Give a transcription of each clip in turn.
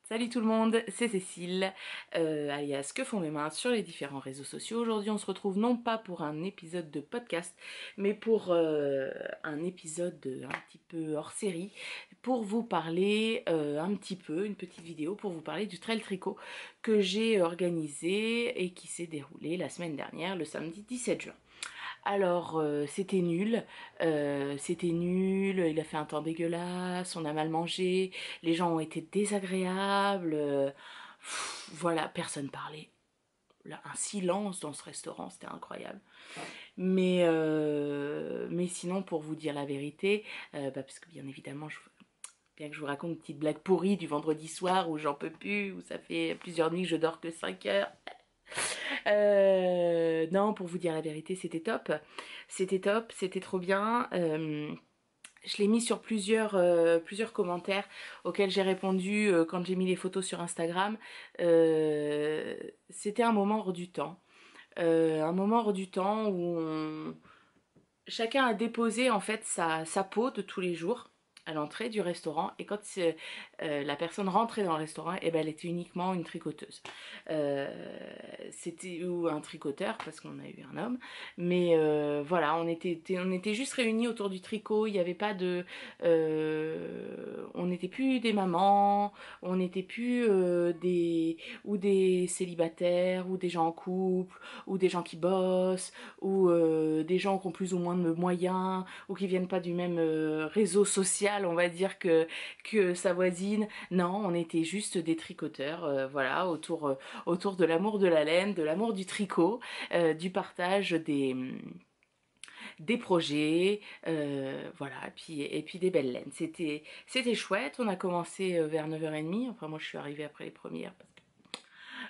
Salut tout le monde, c'est Cécile, alias Que font mes mains sur les différents réseaux sociaux. Aujourd'hui on se retrouve non pas pour un épisode de podcast, mais pour un épisode un petit peu hors série, pour vous parler un petit peu, une petite vidéo pour vous parler du trail tricot que j'ai organisé et qui s'est déroulé la semaine dernière, le samedi 17 juin. Alors c'était nul, il a fait un temps dégueulasse, on a mal mangé, les gens ont été désagréables, voilà, personne parlait. Là, un silence dans ce restaurant, c'était incroyable. Mais sinon, pour vous dire la vérité, parce que bien évidemment, bien que je vous raconte une petite blague pourrie du vendredi soir où j'en peux plus, où ça fait plusieurs nuits que je dors que 5 heures. Non, pour vous dire la vérité, c'était top. C'était top, c'était trop bien. Je l'ai mis sur plusieurs commentaires auxquels j'ai répondu quand j'ai mis les photos sur Instagram. C'était un moment hors du temps. Un moment hors du temps où chacun a déposé en fait sa peau de tous les jours à l'entrée du restaurant, et quand la personne rentrait dans le restaurant, et ben elle était uniquement une tricoteuse. C'était ou un tricoteur parce qu'on a eu un homme, mais voilà, on était juste réunis autour du tricot. Il n'y avait pas de on n'était plus des mamans, on n'était plus des célibataires, ou des gens en couple, ou des gens qui bossent, ou des gens qui ont plus ou moins de moyens, ou qui viennent pas du même réseau social, on va dire, que sa voisine. Non, on était juste des tricoteurs, voilà, autour de l'amour de la laine, de l'amour du tricot, du partage des projets, voilà, et puis des belles laines. C'était chouette. On a commencé vers 9h30, enfin moi je suis arrivée après les premières parce que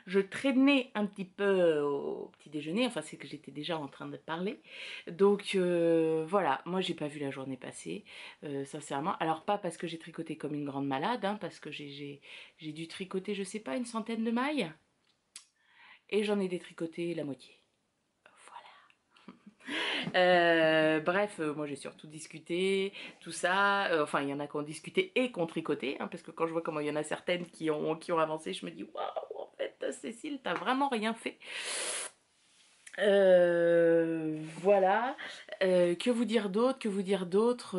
je traînais un petit peu au petit déjeuner, enfin c'est que j'étais déjà en train de parler. Donc voilà, moi j'ai pas vu la journée passer, sincèrement. Alors pas parce que j'ai tricoté comme une grande malade, hein, parce que j'ai dû tricoter, je sais pas, une centaine de mailles, et j'en ai détricoté la moitié. Bref, moi j'ai surtout discuté, tout ça. Enfin, il y en a qui ont discuté et qui ont tricoté, hein, parce que quand je vois comment il y en a certaines qui ont avancé, je me dis waouh, en fait, Cécile, t'as vraiment rien fait. Voilà. Que vous dire d'autre? Que vous dire d'autre?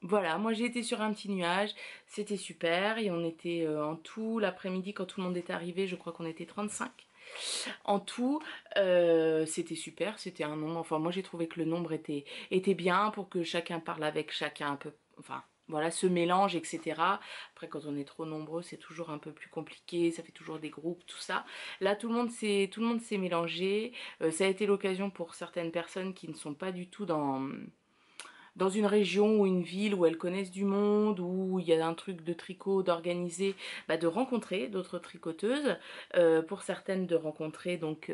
Voilà, moi j'ai été sur un petit nuage, c'était super, et on était en tout l'après-midi quand tout le monde est arrivé, je crois qu'on était 35. En tout, c'était super, c'était un nombre, enfin moi j'ai trouvé que le nombre était bien pour que chacun parle avec chacun un peu, enfin voilà, ce mélange, etc. Après quand on est trop nombreux, c'est toujours un peu plus compliqué, ça fait toujours des groupes, tout ça. Là tout le monde s'est mélangé. Ça a été l'occasion pour certaines personnes qui ne sont pas du tout dans une région ou une ville où elles connaissent du monde, où il y a un truc de tricot, d'organiser, bah, de rencontrer d'autres tricoteuses, pour certaines de rencontrer donc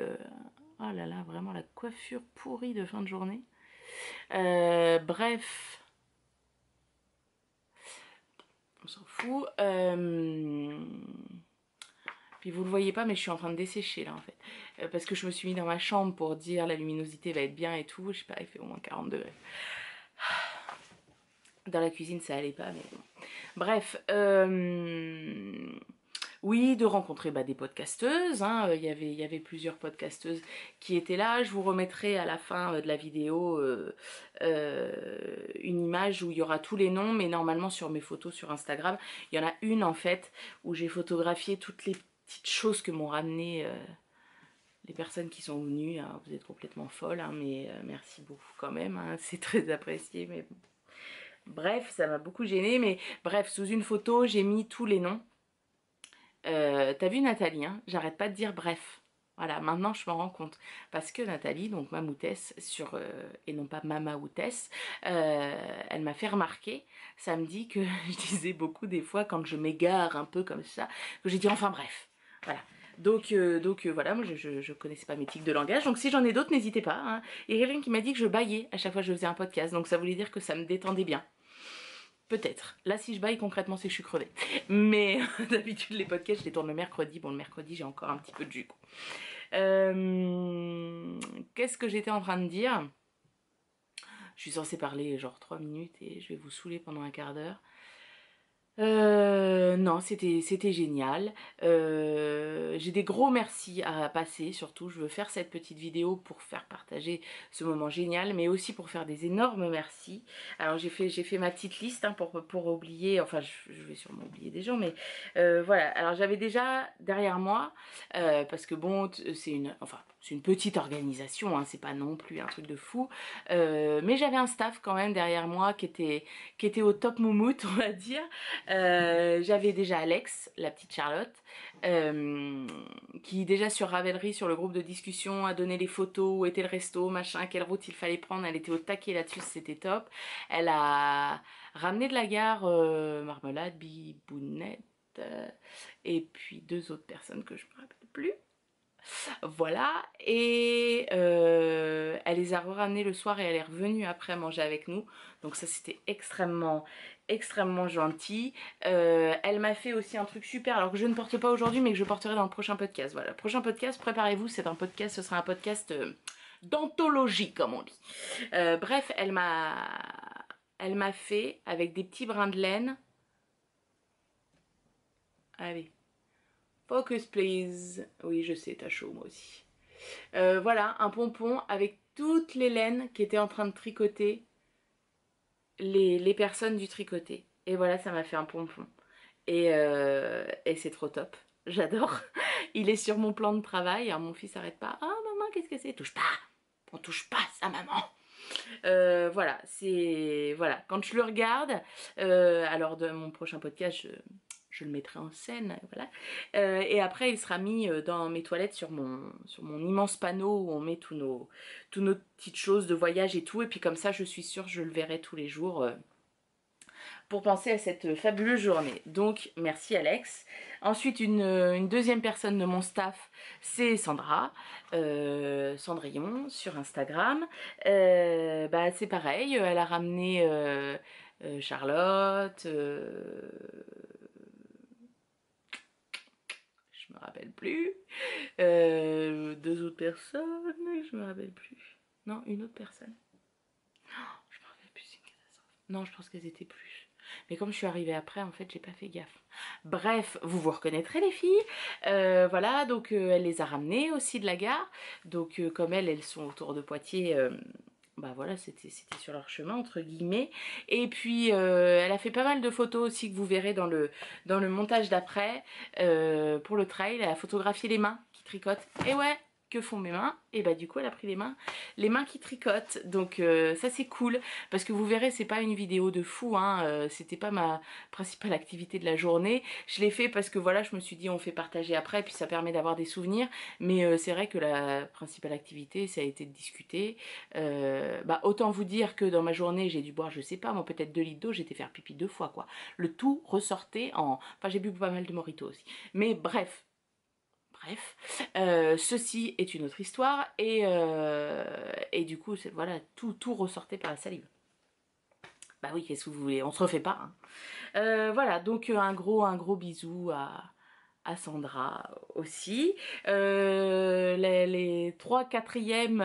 oh là là, vraiment la coiffure pourrie de fin de journée. Bref, on s'en fout. Puis vous le voyez pas, mais je suis en train de dessécher là en fait, parce que je me suis mis dans ma chambre pour dire la luminosité va être bien et tout. Je sais pas, il fait au moins 40 degrés. Dans la cuisine ça allait pas, mais bon. Bref, oui, de rencontrer des podcasteuses, hein. Il y avait plusieurs podcasteuses qui étaient là. Je vous remettrai à la fin de la vidéo une image où il y aura tous les noms, mais normalement sur mes photos sur Instagram, il y en a une en fait où j'ai photographié toutes les petites choses que m'ont ramené les personnes qui sont venues. Alors, vous êtes complètement folles, hein, mais merci beaucoup quand même, hein, c'est très apprécié, mais bon. Bref, ça m'a beaucoup gênée, mais bref, sous une photo, j'ai mis tous les noms. T'as vu Nathalie, hein, j'arrête pas de dire bref. Voilà, maintenant je m'en rends compte. Parce que Nathalie, donc Mamoutès, et non pas Mamaoutès, elle m'a fait remarquer samedi que je disais beaucoup des fois quand je m'égare un peu comme ça, que j'ai dit enfin bref. Voilà. Donc voilà, moi je connaissais pas mes tics de langage, donc si j'en ai d'autres, n'hésitez pas, hein. Il y a quelqu'un qui m'a dit que je bâillais à chaque fois que je faisais un podcast, donc ça voulait dire que ça me détendait bien. Peut-être. Là, si je baille concrètement, c'est que je suis crevée. Mais d'habitude, les podcasts, je les tourne le mercredi. Bon, le mercredi, j'ai encore un petit peu de jus. Qu'est-ce que j'étais en train de dire? Je suis censée parler genre 3 minutes et je vais vous saouler pendant un quart d'heure. Non, c'était génial. J'ai des gros merci à passer, surtout je veux faire cette petite vidéo pour faire partager ce moment génial, mais aussi pour faire des énormes merci. Alors j'ai fait ma petite liste hein, pour oublier, enfin je vais sûrement oublier des gens, mais voilà. Alors j'avais déjà derrière moi, parce que bon, c'est une petite organisation, hein, c'est pas non plus un truc de fou, mais j'avais un staff quand même derrière moi qui était au top moumoute, on va dire. J'avais déjà Alex, la petite Charlotte, qui déjà sur Ravelry, sur le groupe de discussion, a donné les photos, où était le resto, machin, quelle route il fallait prendre. Elle était au taquet là-dessus, c'était top. Elle a ramené de la gare Marmelade, Bibounette, et puis deux autres personnes que je me rappelle plus. Voilà, et elle les a ramenés le soir et elle est revenue après manger avec nous. Donc ça c'était extrêmement gentil. Elle m'a fait aussi un truc super, alors que je ne porte pas aujourd'hui mais que je porterai dans le prochain podcast. Voilà, le prochain podcast, préparez-vous, c'est un podcast, ce sera un podcast d'anthologie comme on dit. Bref, elle m'a fait avec des petits brins de laine. Allez, focus please. Oui je sais, t'as chaud moi aussi. Voilà, un pompon avec toutes les laines qui étaient en train de tricoter les personnes du tricoté. Et voilà, ça m'a fait un pompon. Et c'est trop top. J'adore. Il est sur mon plan de travail. Alors mon fils arrête pas. Ah maman, qu'est-ce que c'est? Touche pas. On touche pas ça, maman. Voilà, c'est voilà. Quand je le regarde, alors de mon prochain podcast, je le mettrai en scène, voilà. Et après, il sera mis dans mes toilettes sur mon immense panneau où on met tous nos petites choses de voyage et tout. Et puis comme ça, je suis sûre, je le verrai tous les jours. Pour penser à cette fabuleuse journée. Donc merci Alex. Ensuite une deuxième personne de mon staff, c'est Sandra, Cendrillon sur Instagram. Bah, c'est pareil, elle a ramené Charlotte, je me rappelle plus, deux autres personnes, je me rappelle plus. Non, une autre personne. Je me rappelle plus, c'est une catastrophe. Non, je pense qu'elles étaient plus. Mais comme je suis arrivée après, en fait, j'ai pas fait gaffe. Bref, vous vous reconnaîtrez les filles. Voilà, donc elle les a ramenées aussi de la gare. Donc comme elles sont autour de Poitiers, bah voilà, c'était sur leur chemin, entre guillemets. Et puis elle a fait pas mal de photos aussi que vous verrez dans le montage d'après. Pour le trail, elle a photographié les mains qui tricotent. Et ouais, que font mes mains? Et bah du coup elle a pris les mains qui tricotent. Donc ça c'est cool parce que vous verrez, c'est pas une vidéo de fou, hein, c'était pas ma principale activité de la journée. Je l'ai fait parce que voilà, je me suis dit on fait partager après et puis ça permet d'avoir des souvenirs. Mais c'est vrai que la principale activité ça a été de discuter. Bah autant vous dire que dans ma journée j'ai dû boire, je sais pas moi, peut-être 2 litres d'eau, j'ai été faire pipi 2 fois quoi. Le tout ressortait en... Enfin j'ai bu pas mal de mojito aussi. Mais bref, ceci est une autre histoire et du coup, voilà, tout ressortait par la salive. Bah oui, qu'est-ce que vous voulez, on se refait pas. Hein. Voilà, donc un gros bisou à Sandra aussi. Les 3 quatrièmes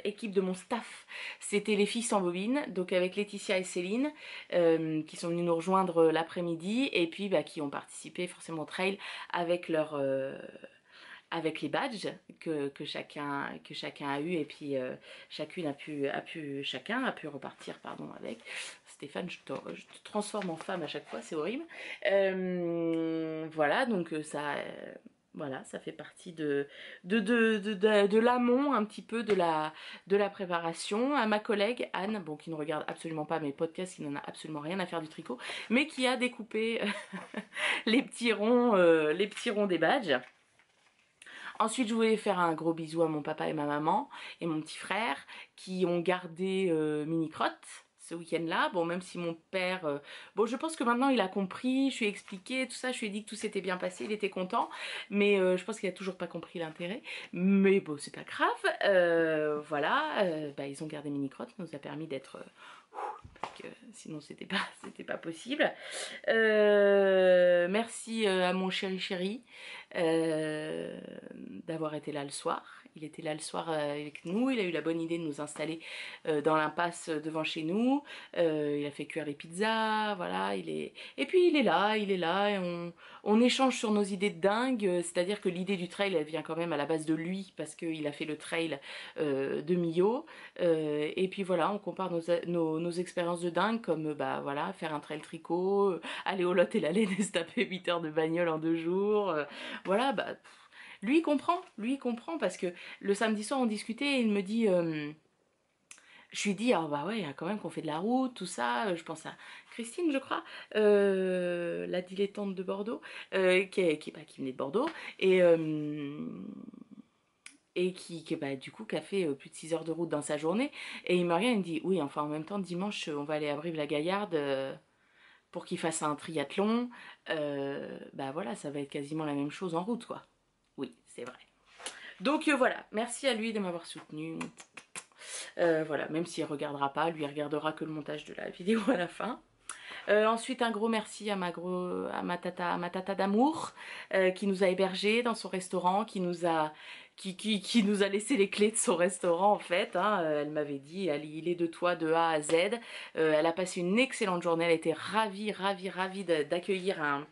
équipes de mon staff, c'était les filles sans bobine, donc avec Laetitia et Céline, qui sont venues nous rejoindre l'après-midi, et puis bah, qui ont participé forcément au trail avec avec les badges que chacun a eu et puis chacun a pu repartir pardon avec. Stéphane, je te transforme en femme à chaque fois, c'est horrible. Voilà, donc voilà, ça fait partie de l'amont un petit peu de la préparation. À ma collègue Anne, bon, qui ne regarde absolument pas mes podcasts, qui n'en a absolument rien à faire du tricot, mais qui a découpé les petits ronds des badges. Ensuite, je voulais faire un gros bisou à mon papa et ma maman et mon petit frère qui ont gardé Mini Crotte ce week-end-là. Bon, même si mon père... bon, je pense que maintenant il a compris, je lui ai expliqué tout ça, je lui ai dit que tout s'était bien passé, il était content. Mais je pense qu'il a toujours pas compris l'intérêt. Mais bon, c'est pas grave. Voilà, bah, ils ont gardé Mini Crotte, ça nous a permis d'être... parce que sinon c'était pas possible. Merci à mon chéri, d'avoir été là le soir. Il était là le soir avec nous, il a eu la bonne idée de nous installer dans l'impasse devant chez nous. Il a fait cuire les pizzas, voilà. Et puis il est là, et on échange sur nos idées de dingue. C'est-à-dire que l'idée du trail, elle vient quand même à la base de lui, parce qu'il a fait le trail de Millau. Et puis voilà, on compare nos expériences de dingue, comme bah voilà, faire un trail tricot, aller au Lot et la Laine et se taper 8 heures de bagnole en 2 jours. Voilà, bah lui il comprend parce que le samedi soir on discutait et il me dit, je lui dis, ah bah ouais, quand même qu'on fait de la route, tout ça. Je pense à Christine, je crois, la dilettante de Bordeaux, qui venait de Bordeaux et qui bah, du coup qui a fait plus de 6 heures de route dans sa journée. Et il me regarde, il me dit, oui, enfin en même temps dimanche on va aller à Brive-la-Gaillarde pour qu'il fasse un triathlon. Bah voilà, ça va être quasiment la même chose en route, quoi. Oui, c'est vrai. Donc voilà, merci à lui de m'avoir soutenu. Voilà, même s'il ne regardera pas, lui il regardera que le montage de la vidéo à la fin. Ensuite, un gros merci à ma tata d'amour qui nous a hébergés dans son restaurant, qui nous a laissé les clés de son restaurant en fait. Hein. Elle m'avait dit, il est de toi de A à Z. Elle a passé une excellente journée, elle était ravie d'accueillir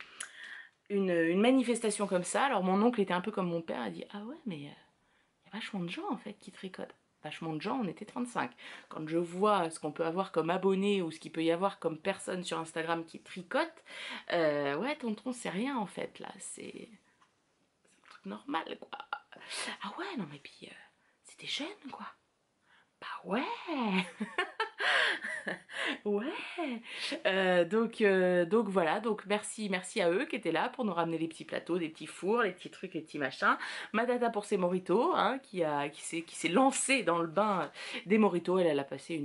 une manifestation comme ça. Alors mon oncle était un peu comme mon père, a dit ah ouais mais il y a vachement de gens en fait qui tricotent. Vachement de gens, on était 35. Quand je vois ce qu'on peut avoir comme abonnés ou ce qu'il peut y avoir comme personnes sur Instagram qui tricotent, ouais tonton c'est rien en fait là, c'est un truc normal quoi. Ah ouais non mais puis c'était jeune quoi. Bah ouais. Ouais. Donc voilà, donc merci à eux qui étaient là pour nous ramener les petits plateaux, des petits fours, les petits trucs, les petits machins. Ma tata pour ses mojitos, hein, qui s'est lancée dans le bain des mojitos. Elle a passé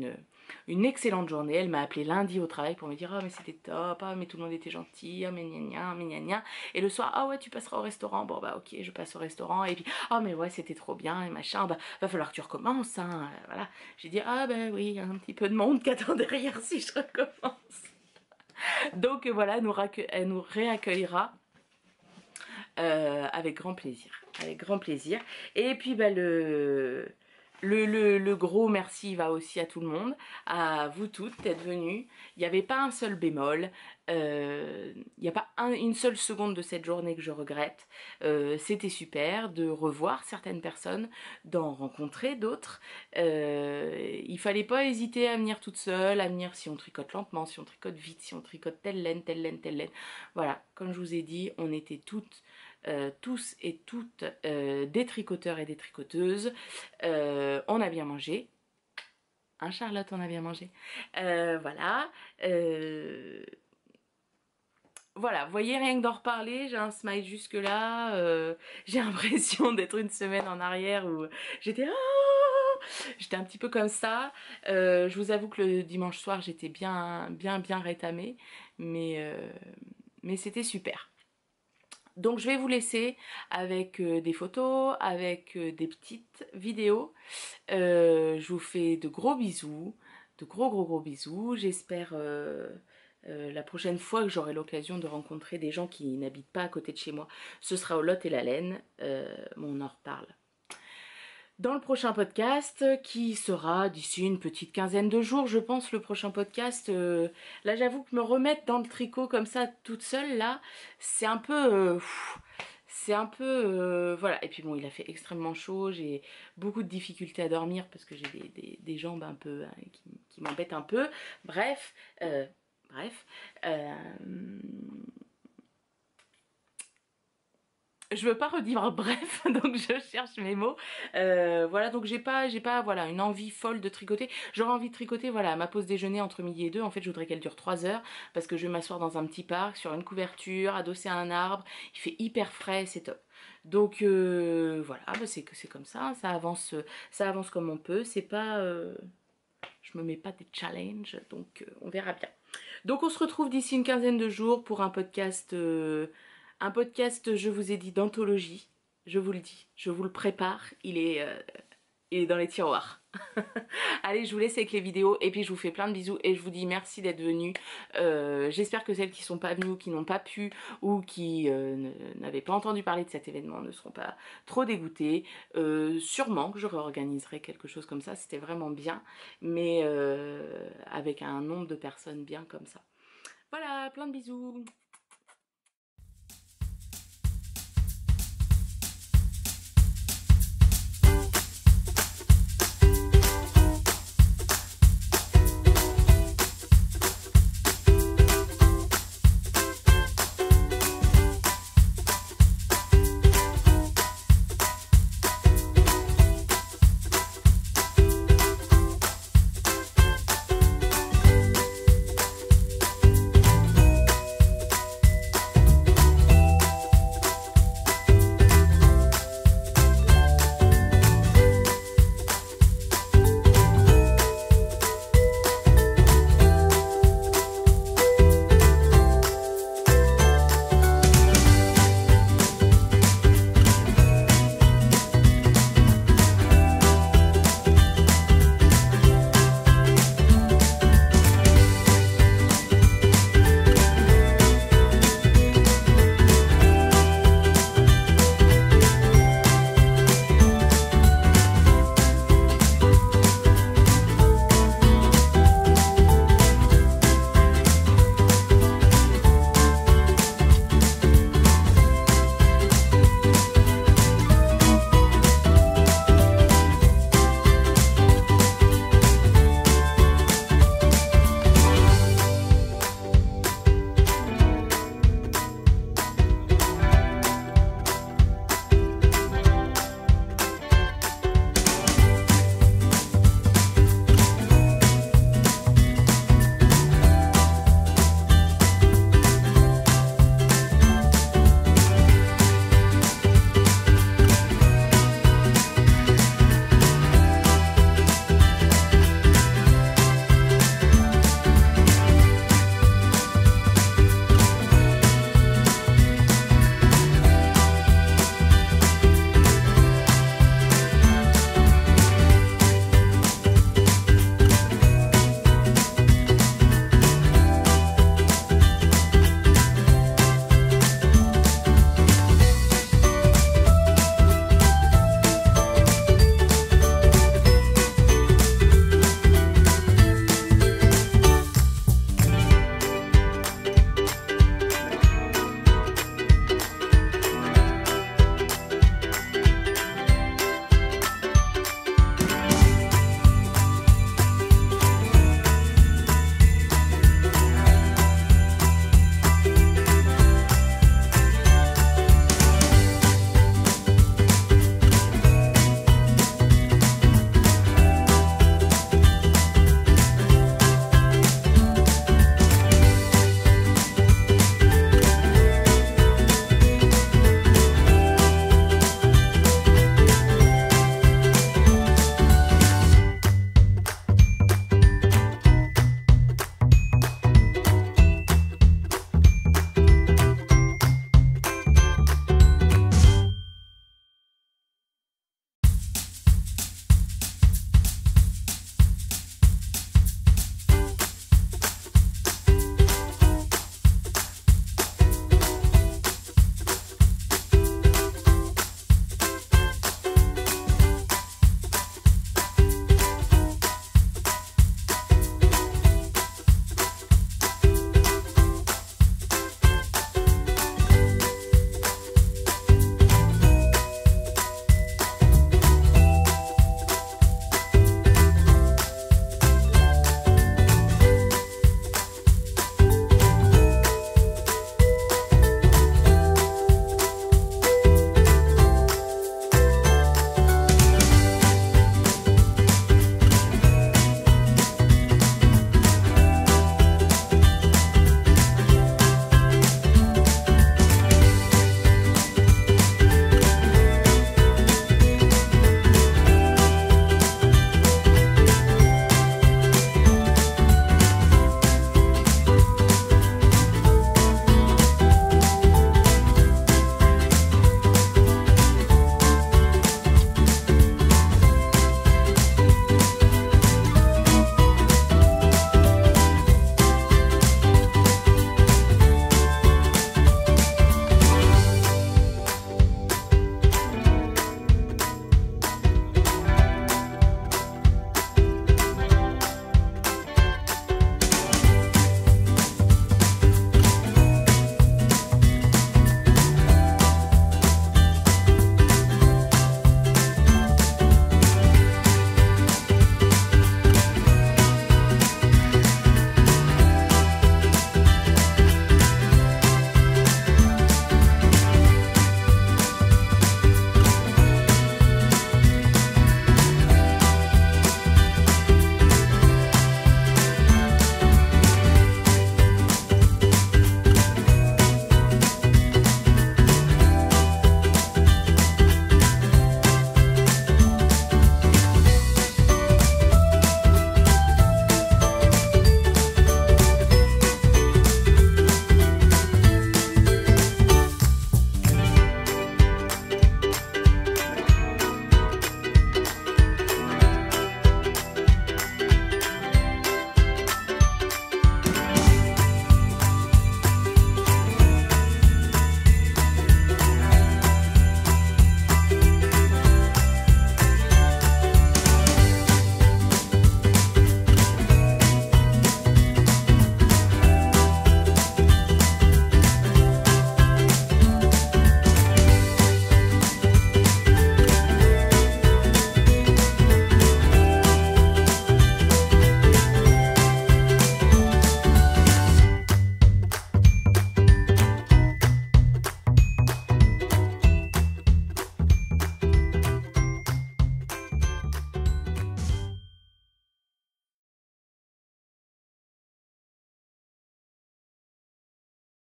une excellente journée. Elle m'a appelé lundi au travail pour me dire ah mais c'était top, ah mais tout le monde était gentil, ah mais gna gna. Et le soir ah ouais tu passeras au restaurant, bon bah ok je passe au restaurant et puis ah mais ouais c'était trop bien et machin, bah va falloir que tu recommences hein, voilà. J'ai dit ah ben oui il y a un petit peu de monde qui attend derrière si je recommence. Donc voilà elle nous réaccueillera avec grand plaisir, avec grand plaisir. Et puis bah le gros merci va aussi à tout le monde, à vous toutes d'être venues. Il n'y avait pas un seul bémol, il n'y a pas une seule seconde de cette journée que je regrette. C'était super de revoir certaines personnes, d'en rencontrer d'autres. Il fallait pas hésiter à venir toute seule, à venir si on tricote lentement, si on tricote vite, si on tricote telle laine, telle laine, telle laine. Voilà, comme je vous ai dit, on était toutes tous et toutes des tricoteurs et des tricoteuses. On a bien mangé. Hein Charlotte, on a bien mangé. Voilà. Voilà, vous voyez, rien que d'en reparler, j'ai un smile jusque là. J'ai l'impression d'être une semaine en arrière où j'étais... Oh j'étais un petit peu comme ça. Je vous avoue que le dimanche soir, j'étais bien rétamée. Mais c'était super. Donc je vais vous laisser avec des photos, avec des petites vidéos. Je vous fais de gros bisous, de gros bisous. J'espère la prochaine fois que j'aurai l'occasion de rencontrer des gens qui n'habitent pas à côté de chez moi, ce sera au Lot et la Laine. On en reparle dans le prochain podcast qui sera d'ici une petite quinzaine de jours, je pense, le prochain podcast. Là, j'avoue que me remettre dans le tricot comme ça, toute seule, là, c'est un peu... voilà. Et puis bon, il a fait extrêmement chaud, j'ai beaucoup de difficultés à dormir parce que j'ai des jambes un peu qui m'embêtent un peu. Bref, bref. Je veux pas redire bref, donc je cherche mes mots. Voilà, donc j'ai pas voilà, une envie folle de tricoter. J'aurais envie de tricoter, voilà, à ma pause déjeuner entre midi et 2. En fait, je voudrais qu'elle dure 3 heures parce que je vais m'asseoir dans un petit parc, sur une couverture, adossé à un arbre. Il fait hyper frais, c'est top. Donc voilà, bah, c'est comme ça, ça avance comme on peut. C'est pas... je me mets pas des challenges, donc on verra bien. Donc on se retrouve d'ici une quinzaine de jours pour un podcast, je vous ai dit, d'anthologie. Je vous le dis, je vous le prépare. Il est et dans les tiroirs. Allez, je vous laisse avec les vidéos et puis je vous fais plein de bisous et je vous dis merci d'être venus. J'espère que celles qui sont pas venues ou qui n'ont pas pu ou qui n'avaient pas entendu parler de cet événement ne seront pas trop dégoûtées. Sûrement que je réorganiserai quelque chose comme ça, c'était vraiment bien, mais avec un nombre de personnes bien comme ça. Voilà, plein de bisous.